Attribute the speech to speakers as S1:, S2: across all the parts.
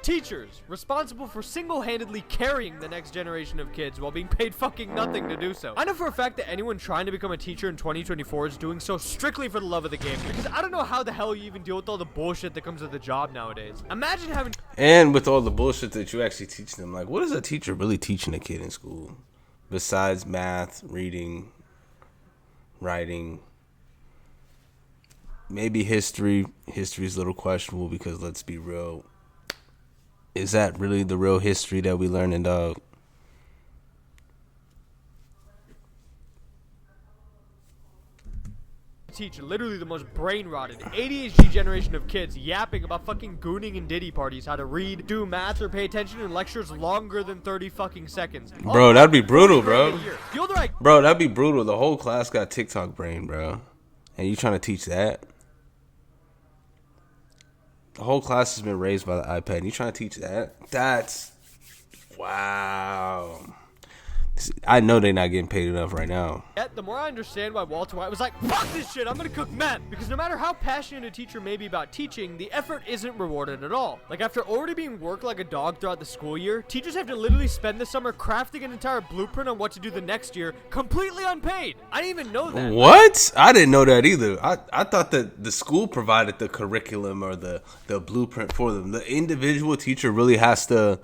S1: Teachers, responsible for single-handedly carrying the next generation of kids while being paid fucking nothing to do so. I know for a fact that anyone trying to become a teacher in 2024 is doing so strictly for the love of the game, because I don't know how the hell you even deal with all the bullshit that comes with the job nowadays. Imagine having...
S2: And with all the bullshit that you actually teach them, like, what is a teacher really teaching a kid in school? Besides math, reading, writing, maybe history. History's a little questionable because, let's be real, is that really the real history that we learn in dog?
S1: Teach literally the most brain-rotted, ADHD generation of kids yapping about fucking gooning and ditty parties, how to read, do math, or pay attention in lectures longer than 30 fucking seconds.
S2: Bro, that'd be brutal, bro.
S1: Like,
S2: bro, that'd be brutal. The whole class got TikTok brain, bro. And you trying to teach that? The whole class has been raised by the iPad. And you trying to teach that? That's... wow. I know they're not getting paid enough right now.
S1: Yet, the more I understand why Walter White was like, fuck this shit, I'm gonna cook meth. Because no matter how passionate a teacher may be about teaching, the effort isn't rewarded at all. Like, after already being worked like a dog throughout the school year, teachers have to literally spend the summer crafting an entire blueprint on what to do the next year, completely unpaid. I didn't even know that.
S2: What? I didn't know that either. I thought that the school provided the curriculum or the blueprint for them. The individual teacher really has to...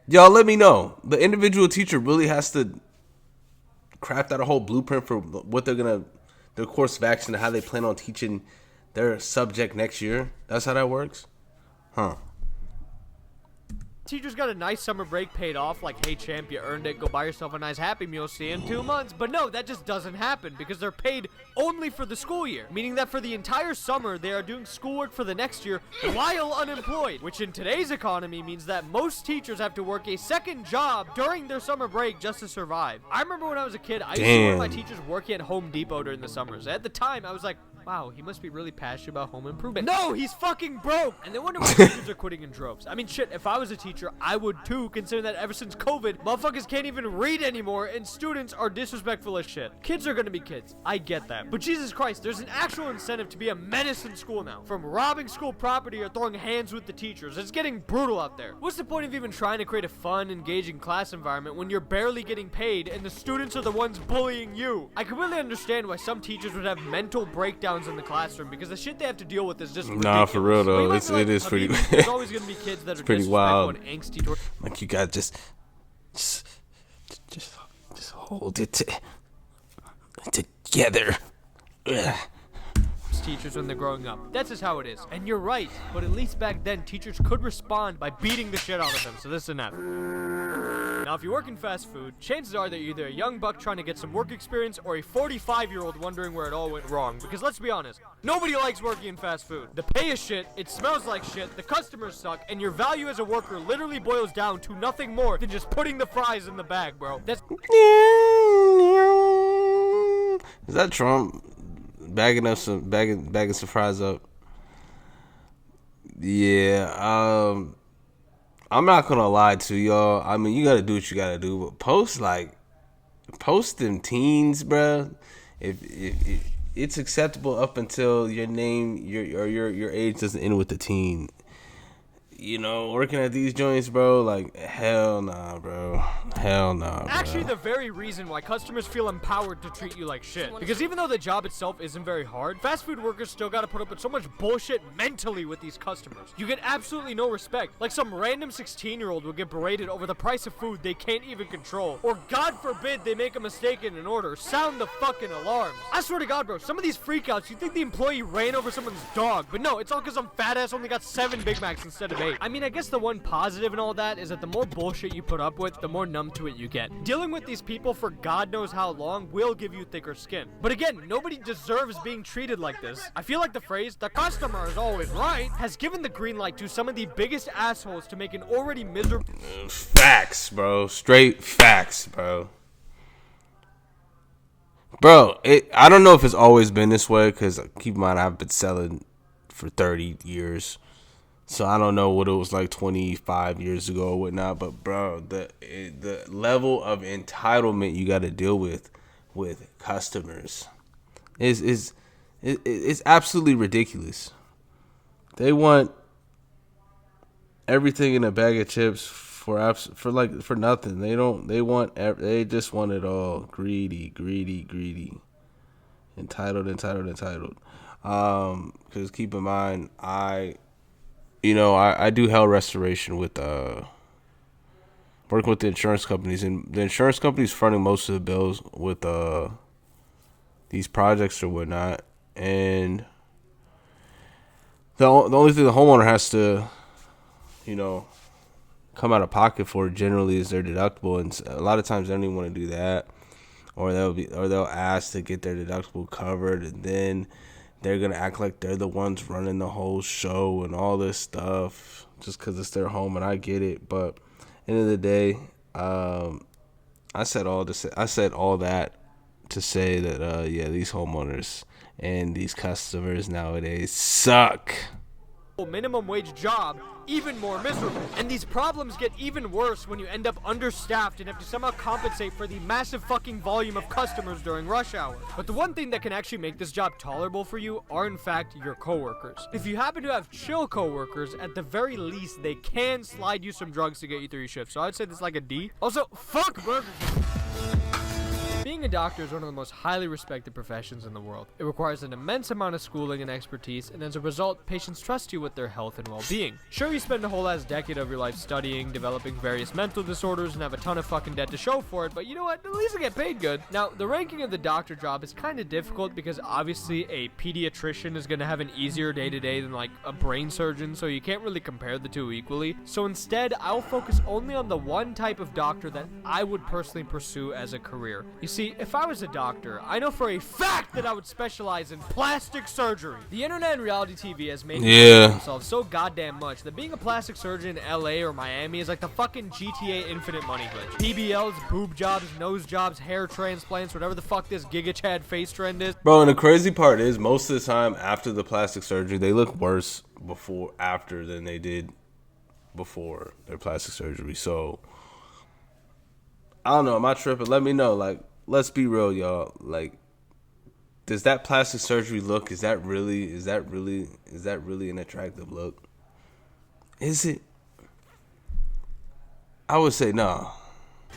S2: Y'all let me know. The individual teacher really has to craft out a whole blueprint for what their course of action and how they plan on teaching their subject next year. That's how that works? Huh.
S1: Teachers got a nice summer break paid off, like, hey champ, you earned it, go buy yourself a nice Happy Meal, see you in 2 months. But no, that just doesn't happen because they're paid only for the school year, meaning that for the entire summer they are doing schoolwork for the next year while unemployed, which in today's economy means that most teachers have to work a second job during their summer break just to survive. I remember when I was a kid, I used to work my teachers working at Home Depot during the summers. At the time, I was like, wow, he must be really passionate about home improvement. No, he's fucking broke! And they wonder why teachers are quitting in droves. I mean, shit, if I was a teacher, I would too, considering that ever since COVID, motherfuckers can't even read anymore, and students are disrespectful as shit. Kids are gonna be kids. I get that. But Jesus Christ, there's an actual incentive to be a menace in school now. From robbing school property or throwing hands with the teachers. It's getting brutal out there. What's the point of even trying to create a fun, engaging class environment when you're barely getting paid and the students are the ones bullying you? I completely understand why some teachers would have mental breakdowns in the classroom because the shit they have to deal with is just ridiculous.
S2: Nah, for real though, it is pretty.
S1: There's always gonna be kids that are
S2: pretty wild
S1: and angsty towards.
S2: Like you got just hold it together. Ugh.
S1: Teachers when they're growing up. That's just how it is. And you're right, but at least back then, teachers could respond by beating the shit out of them, so this is enough. Now, if you work in fast food, chances are that you're either a young buck trying to get some work experience or a 45-year-old wondering where it all went wrong. Because let's be honest, nobody likes working in fast food. The pay is shit, it smells like shit, the customers suck, and your value as a worker literally boils down to nothing more than just putting the fries in the bag, bro. That's...
S2: Is that Trump? Bagging some fries up. Yeah, I'm not gonna lie to y'all. I mean, you gotta do what you gotta do, but post them teens, bruh. If it's acceptable up until your name, your age doesn't end with the teen. You know, working at these joints, bro, like, hell nah, bro. Hell nah, bro.
S1: Actually, the very reason why customers feel empowered to treat you like shit. Because even though the job itself isn't very hard, fast food workers still gotta put up with so much bullshit mentally with these customers. You get absolutely no respect. Like some random 16-year-old will get berated over the price of food they can't even control. Or God forbid they make a mistake in an order. Sound the fucking alarms. I swear to God, bro, some of these freakouts, you think the employee ran over someone's dog. But no, it's all because some fat ass only got 7 Big Macs instead of 8. I mean, I guess the one positive in all that is that the more bullshit you put up with, the more numb to it you get. Dealing with these people for God knows how long will give you thicker skin. But again, nobody deserves being treated like this. I feel like the phrase, the customer is always right, has given the green light to some of the biggest assholes to make an already miserable...
S2: Facts, bro. Straight facts, bro. Bro, I don't know if it's always been this way, because keep in mind, I've been selling for 30 years. So I don't know what it was like 25 years ago or whatnot, but bro, the level of entitlement you got to deal with customers is absolutely ridiculous. They want everything in a bag of chips for nothing. They just want it all. Greedy. Entitled. Because keep in mind, I do hell restoration with working with the insurance companies, and the insurance companies fronting most of the bills with these projects or whatnot, and the only thing the homeowner has to, come out of pocket for generally is their deductible, and a lot of times they don't even want to do that, or they'll ask to get their deductible covered, and then they're gonna act like they're the ones running the whole show and all this stuff just because it's their home, and I get it, but end of the day, I said all that to say that these homeowners and these customers nowadays suck.
S1: Minimum wage job even more miserable. And these problems get even worse when you end up understaffed and have to somehow compensate for the massive fucking volume of customers during rush hour. But the one thing that can actually make this job tolerable for you are in fact your coworkers. If you happen to have chill coworkers, at the very least they can slide you some drugs to get you through your shift. So I'd say this is like a D. Also, fuck Burger King. Being a doctor is one of the most highly respected professions in the world. It requires an immense amount of schooling and expertise, and as a result, patients trust you with their health and well-being. Sure, you spend a whole ass decade of your life studying, developing various mental disorders, and have a ton of fucking debt to show for it, but you know what? At least I get paid good. Now, the ranking of the doctor job is kind of difficult because obviously a pediatrician is going to have an easier day-to-day than like a brain surgeon, so you can't really compare the two equally. So instead, I'll focus only on the one type of doctor that I would personally pursue as a career. You see, if I was a doctor, I know for a fact that I would specialize in plastic surgery. The internet and reality TV has made themselves so goddamn much that being a plastic surgeon in LA or Miami is like the fucking GTA Infinite Money glitch. BBLs, boob jobs, nose jobs, hair transplants, whatever the fuck this Giga Chad face trend is.
S2: Bro, and the crazy part is most of the time after the plastic surgery, they look worse after than they did before their plastic surgery. So I don't know, am I tripping? Let me know. Like, let's be real, y'all. Like, does that plastic surgery look? Is that really an attractive look? Is it? I would say no.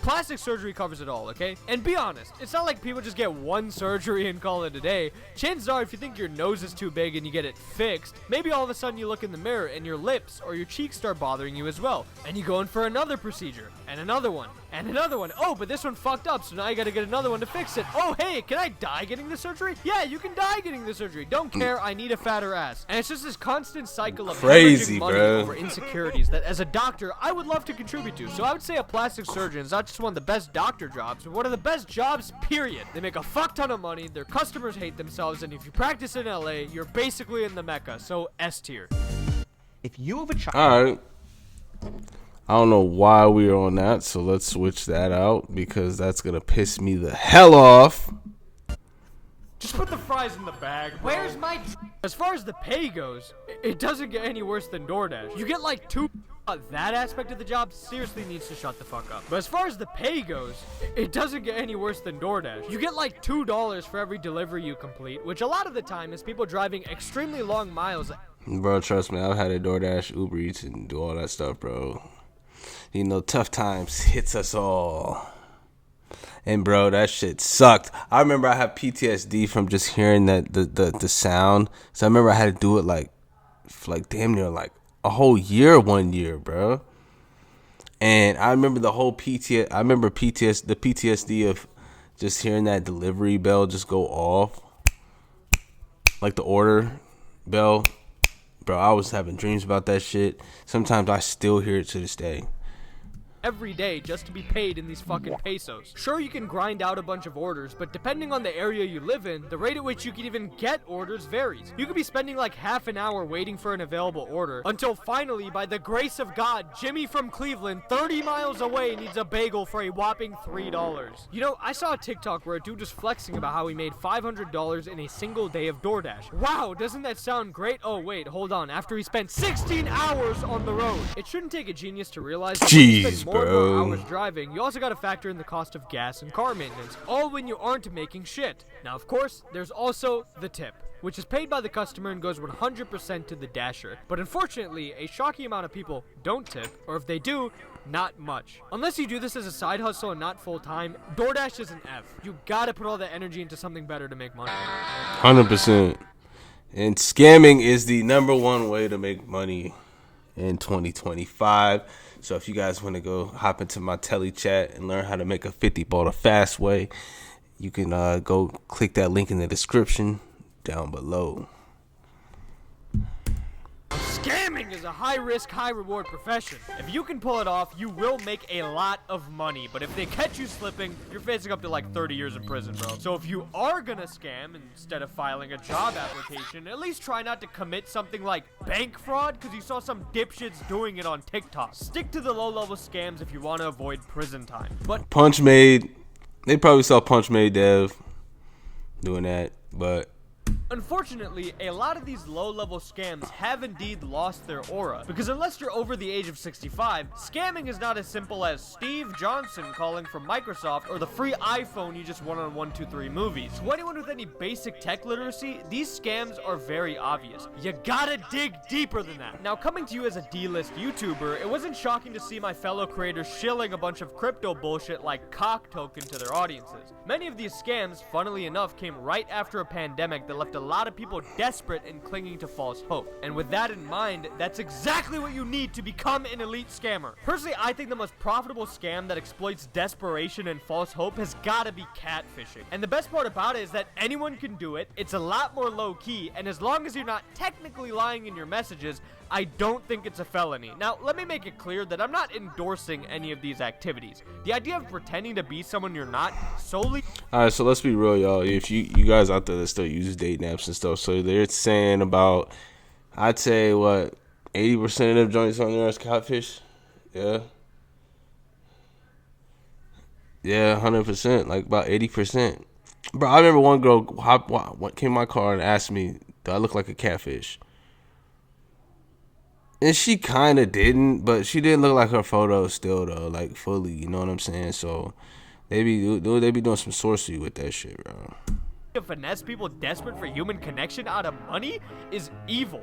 S1: Plastic surgery covers it all, okay? And be honest, it's not like people just get one surgery and call it a day. Chances are, if you think your nose is too big and you get it fixed, maybe all of a sudden you look in the mirror and your lips or your cheeks start bothering you as well. And you go in for another procedure, and another one, and another one. Oh, but this one fucked up, so now you gotta get another one to fix it. Oh, hey, can I die getting the surgery? Yeah, you can die getting the surgery. Don't care, I need a fatter ass. And it's just this constant cycle of
S2: crazy,
S1: money
S2: bro,
S1: over insecurities that as a doctor, I would love to contribute to. So I would say a plastic surgeon is not just one of the best doctor jobs, but one of the best jobs, period. They make a fuck ton of money, their customers hate themselves, and if you practice in LA, you're basically in the Mecca, so S tier.
S3: If you have a child...
S2: Alright. I don't know why we are on that, so let's switch that out, because that's gonna piss me the hell off.
S1: Just put the fries in the bag, bro. Where's my... As far as the pay goes, it doesn't get any worse than DoorDash. You get like two... that aspect of the job seriously needs to shut the fuck up. But as far as the pay goes, it doesn't get any worse than DoorDash. You get like $2 for every delivery you complete, which a lot of the time is people driving extremely long miles.
S2: Bro, trust me, I've had a DoorDash, Uber Eats, and do all that stuff, bro. You know, tough times hits us all. And bro, that shit sucked. I remember I have PTSD from just hearing that the sound. So I remember I had to do it like damn near like a whole year, 1 year, bro. And I remember the PTSD of just hearing that delivery bell just go off, like the order bell. Bro, I was having dreams about that shit. Sometimes I still hear it to this day.
S1: Every day just to be paid in these fucking pesos. Sure, you can grind out a bunch of orders, but depending on the area you live in, the rate at which you can even get orders varies. You could be spending like half an hour waiting for an available order until finally, by the grace of God, Jimmy from Cleveland, 30 miles away, needs a bagel for a whopping $3. You know, I saw a TikTok where a dude was flexing about how he made $500 in a single day of DoorDash. Wow, doesn't that sound great? Oh wait, hold on. After he spent 16 hours on the road. It shouldn't take a genius to realize that when you spend more and more hours driving, you also got to factor in the cost of gas and car maintenance, all when you aren't making shit. Now, of course, there's also the tip, which is paid by the customer and goes 100% to the dasher. But unfortunately, a shocking amount of people don't tip, or if they do, not much. Unless you do this as a side hustle and not full-time, DoorDash is an F. You gotta put all that energy into something better to make money.
S2: 100%. And scamming is the number one way to make money in 2025. So if you guys want to go hop into my tele chat and learn how to make a 50 ball the fast way, you can go click that link in the description down below.
S1: Scamming is a high-risk, high-reward profession. If you can pull it off, you will make a lot of money. But if they catch you slipping, you're facing up to like 30 years in prison, bro. So if you are gonna scam, instead of filing a job application, at least try not to commit something like bank fraud, because you saw some dipshits doing it on TikTok. Stick to the low-level scams if you want to avoid prison time. But
S2: Punchmade, they probably saw Punchmade Dev doing that, but
S1: unfortunately, a lot of these low-level scams have indeed lost their aura, because unless you're over the age of 65, scamming is not as simple as Steve Johnson calling from Microsoft or the free iPhone you just won on 123 Movies. To anyone with any basic tech literacy, these scams are very obvious. You gotta dig deeper than that. Now, coming to you as a D-list YouTuber, it wasn't shocking to see my fellow creators shilling a bunch of crypto bullshit like cock token to their audiences. Many of these scams, funnily enough, came right after a pandemic that left a lot of people desperate and clinging to false hope. And with that in mind, that's exactly what you need to become an elite scammer. Personally, I think the most profitable scam that exploits desperation and false hope has gotta be catfishing. And the best part about it is that anyone can do it, it's a lot more low-key, and as long as you're not technically lying in your messages, I don't think it's a felony. Now, let me make it clear that I'm not endorsing any of these activities. The idea of pretending to be someone you're not solely...
S2: Alright, so let's be real, y'all. If you guys out there that still use dating apps and stuff, so they're saying about, I'd say, what, 80% of them joints on there is catfish? Yeah. Yeah, 100%, like about 80%. Bro, I remember one girl came in my car and asked me, do I look like a catfish? And she kind of didn't, but she didn't look like her photos still, though, like fully, you know what I'm saying? So they be doing some sorcery with that shit, bro.
S1: To finesse people desperate for human connection out of money is evil.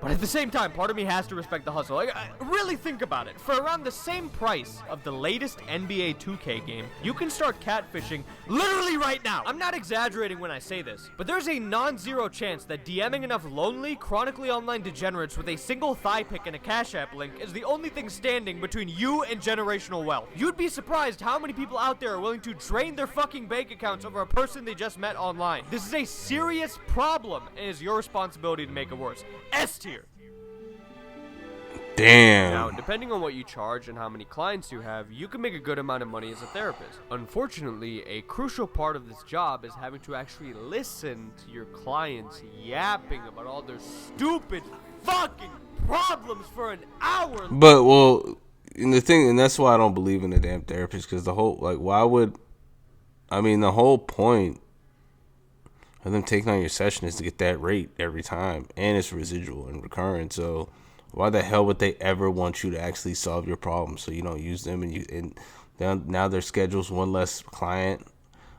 S1: But at the same time, part of me has to respect the hustle. Like, really think about it. For around the same price of the latest NBA 2K game, you can start catfishing literally right now. I'm not exaggerating when I say this, but there's a non-zero chance that DMing enough lonely, chronically online degenerates with a single thigh pic and a Cash App link is the only thing standing between you and generational wealth. You'd be surprised how many people out there are willing to drain their fucking bank accounts over a person they just met online. This is a serious problem, and it is your responsibility to make it worse. S tier.
S2: Damn.
S1: Now, depending on what you charge and how many clients you have, you can make a good amount of money as a therapist. Unfortunately, a crucial part of this job is having to actually listen to your clients yapping about all their stupid fucking problems for an hour.
S2: But, well, and the thing, and that's why I don't believe in the damn therapist, because the whole, like, the whole point of them taking on your session is to get that rate every time, and it's residual and recurrent. So why the hell would they ever want you to actually solve your problem so you don't use them, and now their schedule's one less client,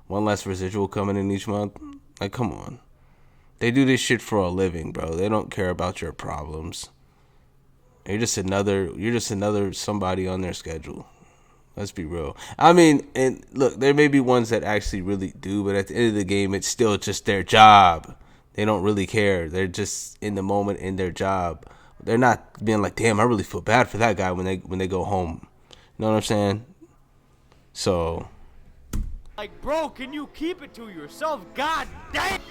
S2: one less residual coming in each month? Like, come on. They do this shit for a living, bro. They don't care about your problems. You're just another somebody on their schedule. Let's be real. I mean, and look, there may be ones that actually really do, but at the end of the game, it's still just their job. They don't really care. They're just in the moment in their job. They're not being like, damn, I really feel bad for that guy when they go home. You know what I'm saying? So,
S1: like, bro, can you keep it to yourself? God damn!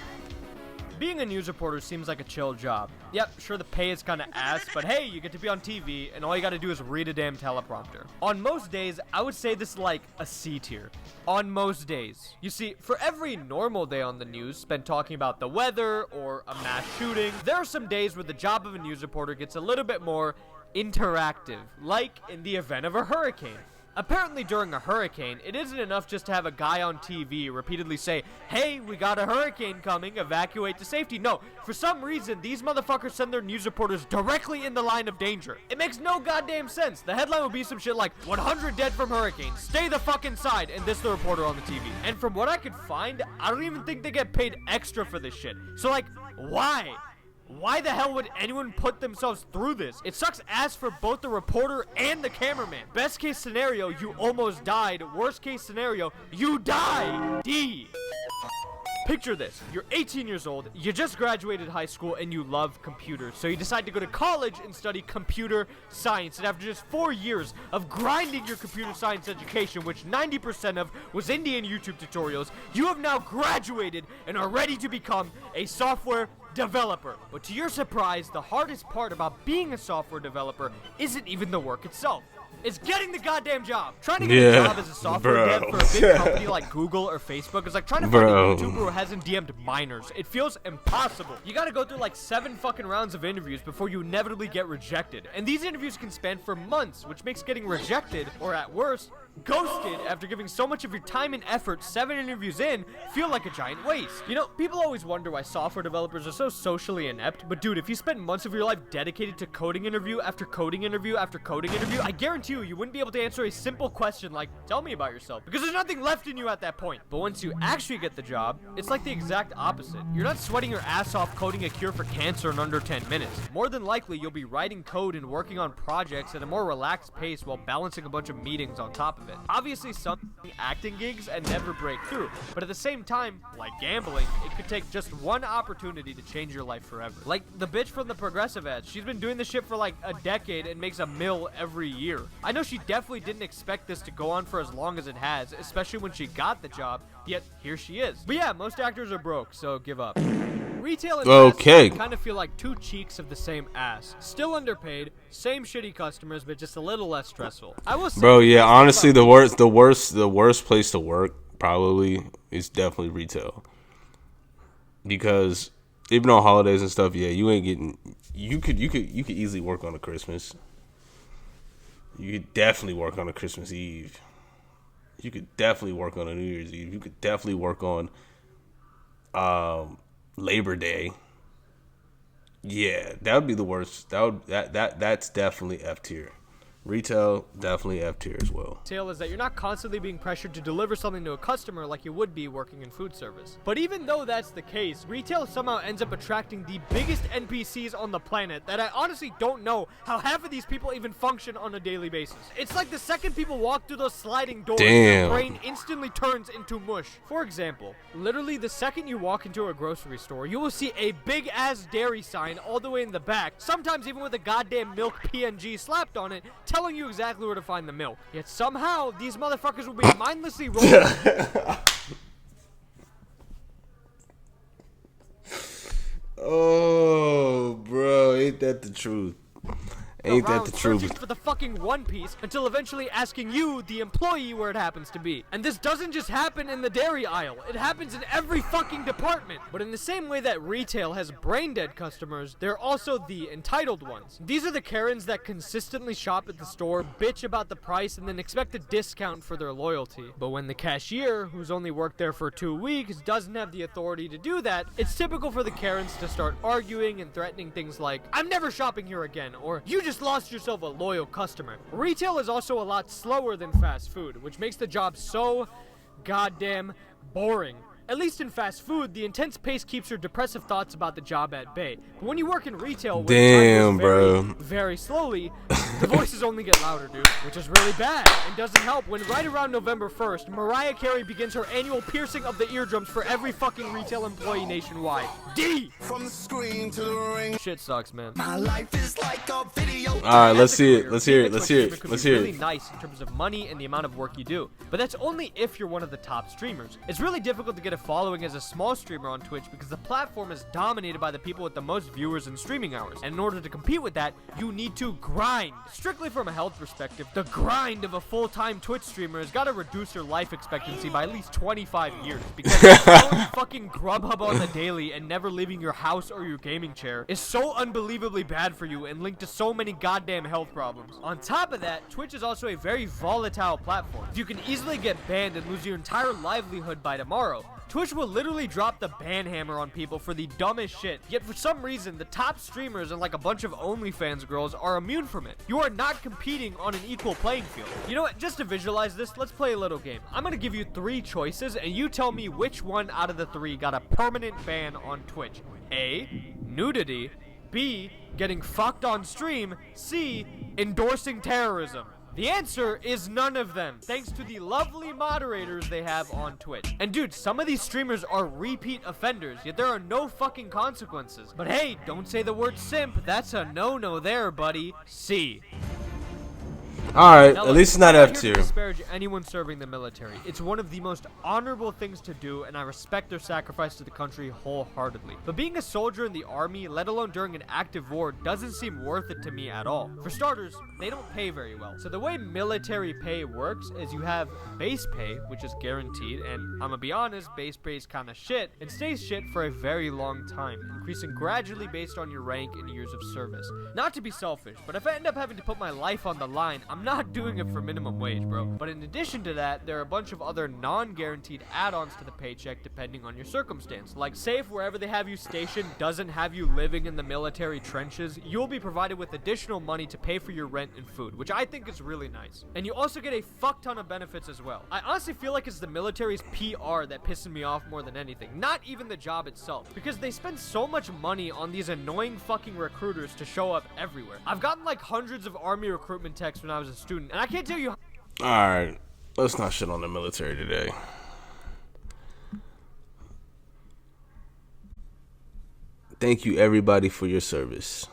S1: Being a news reporter seems like a chill job. Yep, sure, the pay is kind of ass, but hey, you get to be on TV, and all you gotta do is read a damn teleprompter. On most days, I would say this is like a C tier. On most days. You see, for every normal day on the news spent talking about the weather or a mass shooting, there are some days where the job of a news reporter gets a little bit more interactive, like in the event of a hurricane. Apparently during a hurricane, it isn't enough just to have a guy on TV repeatedly say, hey, we got a hurricane coming, evacuate to safety. No, for some reason, these motherfuckers send their news reporters directly in the line of danger. It makes no goddamn sense. The headline would be some shit like, 100 dead from hurricane, stay the fuck inside, and this the reporter on the TV. And from what I could find, I don't even think they get paid extra for this shit. So like, why? Why the hell would anyone put themselves through this? It sucks ass for both the reporter and the cameraman. Best case scenario, you almost died. Worst case scenario, you die. D. Picture this, you're 18 years old, you just graduated high school, and you love computers. So you decide to go to college and study computer science. And after just 4 years of grinding your computer science education, which 90% of was Indian YouTube tutorials, you have now graduated and are ready to become a software developer. But to your surprise, the hardest part about being a software developer isn't even the work itself. It's getting the goddamn job. Trying to get a job as a software dev for a big company like Google or Facebook is like trying to find a YouTuber who hasn't DM'd minors. It feels impossible. You gotta go through like 7 fucking rounds of interviews before you inevitably get rejected. And these interviews can span for months, which makes getting rejected, or at worst, ghosted after giving so much of your time and effort 7 interviews in feel like a giant waste. You know, people always wonder why software developers are so socially inept, but dude, if you spent months of your life dedicated to coding interview after coding interview after coding interview, I guarantee you wouldn't be able to answer a simple question like, tell me about yourself, because there's nothing left in you at that point. But once you actually get the job, it's like the exact opposite. You're not sweating your ass off coding a cure for cancer in under 10 minutes. More than likely, you'll be writing code and working on projects at a more relaxed pace while balancing a bunch of meetings on top of it. Obviously, some acting gigs and never break through, but at the same time, like gambling, it could take just one opportunity to change your life forever. Like the bitch from the Progressive ads, she's been doing this shit for like a decade and makes $1 million every year. I know she definitely didn't expect this to go on for as long as it has, especially when she got the job, yet here she is. But yeah, most actors are broke, so give up. Retail and fast food kind of feel like two cheeks of the same ass. Still underpaid, same shitty customers, but just a little less stressful. I will say,
S2: bro, yeah, honestly, the worst place to work probably is definitely retail. Because even on holidays and stuff, yeah, you ain't getting. You could easily work on a Christmas. You could definitely work on a Christmas Eve. You could definitely work on a New Year's Eve. You could definitely work on Labor Day. Yeah, that would be the worst. That's definitely F tier. Retail, definitely F tier as well.
S1: Is that you're not constantly being pressured to deliver something to a customer like you would be working in food service. But even though that's the case, retail somehow ends up attracting the biggest NPCs on the planet that I honestly don't know how half of these people even function on a daily basis. It's like the second people walk through those sliding doors, their brain instantly turns into mush. For example, literally the second you walk into a grocery store, you will see a big ass dairy sign all the way in the back, sometimes even with a goddamn milk PNG slapped on it, telling you exactly where to find the milk. Yet somehow, these motherfuckers will be mindlessly rolling.
S2: Oh, bro, ain't that the truth? Ain't that the truth?
S1: Searching for the fucking One Piece until eventually asking you, the employee, where it happens to be. And this doesn't just happen in the dairy aisle. It happens in every fucking department. But in the same way that retail has brain-dead customers, there are also the entitled ones. These are the Karens that consistently shop at the store, bitch about the price, and then expect a discount for their loyalty. But when the cashier, who's only worked there for 2 weeks, doesn't have the authority to do that, it's typical for the Karens to start arguing and threatening things like, I'm never shopping here again, or you just lost yourself a loyal customer. Retail is also a lot slower than fast food, which makes the job so goddamn boring. At least in fast food, the intense pace keeps your depressive thoughts about the job at bay. But when you work in retail, when very slowly, the voices only get louder, dude, which is really bad and doesn't help when right around November 1st, Mariah Carey begins her annual piercing of the eardrums for every fucking retail employee nationwide. D! From the screen to the ring. Shit sucks, man. My life is like a video.
S2: Alright, let's hear it. Let's hear it.
S1: It's really nice in terms of money and the amount of work you do. But that's only if you're one of the top streamers. It's really difficult to get a following as a small streamer on Twitch because the platform is dominated by the people with the most viewers and streaming hours. And in order to compete with that, you need to grind. Strictly from a health perspective, the grind of a full-time Twitch streamer has got to reduce your life expectancy by at least 25 years because going fucking Grubhub on the daily and never leaving your house or your gaming chair is so unbelievably bad for you and linked to so many goddamn health problems. On top of that, Twitch is also a very volatile platform. You can easily get banned and lose your entire livelihood by tomorrow. Twitch will literally drop the ban hammer on people for the dumbest shit, yet for some reason, the top streamers and like a bunch of OnlyFans girls are immune from it. You are not competing on an equal playing field. You know what, just to visualize this, let's play a little game. I'm gonna give you 3 choices, and you tell me which one out of the 3 got a permanent ban on Twitch. A, nudity. B, getting fucked on stream. C, endorsing terrorism. The answer is none of them, thanks to the lovely moderators they have on Twitch. And dude, some of these streamers are repeat offenders, yet there are no fucking consequences. But hey, don't say the word simp, that's a no-no there, buddy. C.
S2: Alright,
S1: Now,
S2: at least it's not
S1: I'm
S2: F
S1: not
S2: tier.
S1: here to disparage anyone serving the military. It's one of the most honorable things to do, and I respect their sacrifice to the country wholeheartedly. But being a soldier in the army, let alone during an active war, doesn't seem worth it to me at all. For starters, they don't pay very well. So the way military pay works is you have base pay, which is guaranteed, and I'm gonna be honest, base pay is kinda shit, and stays shit for a very long time, increasing gradually based on your rank and years of service. Not to be selfish, but if I end up having to put my life on the line, I'm not doing it for minimum wage, bro. But in addition to that, there are a bunch of other non-guaranteed add-ons to the paycheck depending on your circumstance. Like, say if wherever they have you stationed doesn't have you living in the military trenches, you'll be provided with additional money to pay for your rent and food, which I think is really nice. And you also get a fuck ton of benefits as well. I honestly feel like it's the military's PR that pisses me off more than anything, not even the job itself, because they spend so much money on these annoying fucking recruiters to show up everywhere. I've gotten like hundreds of army recruitment texts when I was a student, and I can't tell you.
S2: Alright, let's not shit on the military today. Thank you everybody for your service.